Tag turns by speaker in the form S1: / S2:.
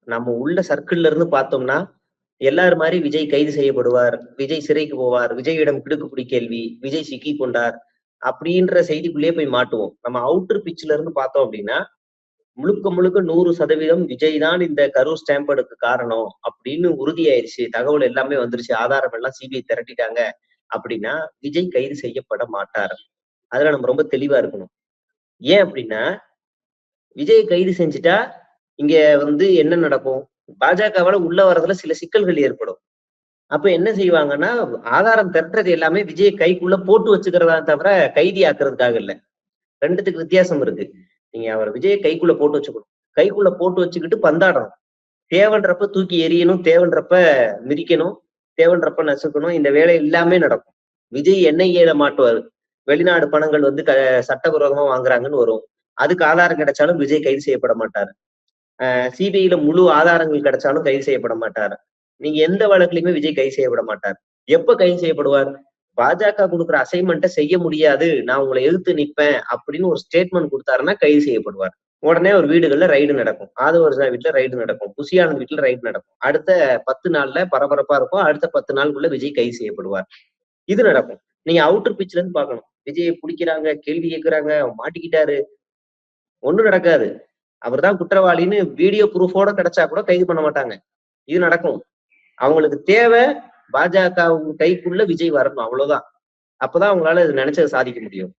S1: நம்ம உள்ள சர்க்கிள்ல இருந்து பார்த்தோம்னா, எல்லார் மாரி விஜய் கைது செய்யப்படுவார். விஜய் சிறைக்கு போவார். விஜயிடம் கிடுக்குப்பிடி கேள்வி. விஜய் சிக்கிக் கொண்டார். அப்படின்ற செய்திக்குள்ளேயே போய் மாட்டுவோம். நம்ம அவுட்டர் பிட்ச்ல இருந்து பார்த்தோம் அப்படின்னா, முழுக்க முழுக்க 100% விஜய் தான் இந்த கரூர் ஸ்டாம்பேடுக்கு காரணம் அப்படின்னு உறுதியாயிருச்சு. தகவல் எல்லாமே வந்துருச்சு. ஆதாரம் எல்லாம் சிபிஐ திரட்டிட்டாங்க அப்படின்னா, விஜய் கைது செய்யப்பட மாட்டார். அதுல நம்ம ரொம்ப தெளிவா இருக்கணும். ஏன் அப்படின்னா, விஜய் கைது செஞ்சுட்டா, இங்க என்ன நடக்கும்? பாஜகவால உள்ள வரதுல சில சிக்கல்கள் ஏற்படும். அப்ப என்ன செய்வாங்கன்னா, ஆதாரம் திரட்டுறது எல்லாமே விஜய கைக்குள்ள போட்டு வச்சுக்கிறதா தவிர, கைதி ஆக்குறதுக்காக இல்ல. 2த்துக்கு வித்தியாசம் இருக்கு. நீங்க அவர விஜய கைக்குள்ள போட்டு வச்சுக்கணும். கைக்குள்ள போட்டு வச்சுக்கிட்டு பந்தாடணும். தேவன்றப்ப தூக்கி எறியணும், தேவன்றப்ப மிதிக்கணும், தேவன்றப்ப நசுக்கணும். இந்த வேலை எல்லாமே நடக்கும். விஜய் என்ஐஏல மாட்டுவாரு. வெளிநாடு பணங்கள் சட்டவிரோதமா வாங்குறாங்கன்னு வரும். அதுக்கு ஆதாரம் கிடைச்சாலும் விஜய் கைது செய்யப்பட மாட்டாரு. சிபிஐல முழு ஆதாரங்கள் கிடைச்சாலும் கைது செய்யப்பட மாட்டாரு. நீங்க எந்த வழக்குலயுமே விஜய் கைது செய்யப்பட மாட்டார். எப்ப கைது செய்யப்படுவார்? பாஜக குடுக்குற அசைன்மென்ட்ட செய்ய முடியாது. நான் உங்கள எதிர்த்து நிப்பேன் அப்படின்னு ஒரு ஸ்டேட்மெண்ட் குடுத்தாருன்னா கைது செய்யப்படுவார். உடனே ஒரு வீடுகள்ல ரைடு நடக்கும். ஆதவர்ஜுனா வீட்ல ரைடு நடக்கும். புசி ஆனந்த் வீட்ல ரைடு நடக்கும். அடுத்த 10 நாள்ல பரபரப்பா இருக்கும். அடுத்த 10 நாளுக்குள்ள விஜய் கைது செய்யப்படுவார். இது நடக்கும். நீங்க அவுட்டர் பிட்ச்ல இருந்து பார்க்கணும். விஜய புடிக்கிறாங்க, கேள்வி கேட்கிறாங்க, மாட்டிக்கிட்டாரு. ஒண்ணும் நடக்காது. அவர்தான் குற்றவாளின்னு வீடியோ ப்ரூஃபோட கிடைச்சா கூட கைது பண்ண மாட்டாங்க. இது நடக்கும். அவங்களுக்கு தேவை பாஜக கைக்குள்ள விஜய் வரணும். அவ்வளவுதான். அப்பதான் அவங்களால நினைச்சதை சாதிக்க முடியும்.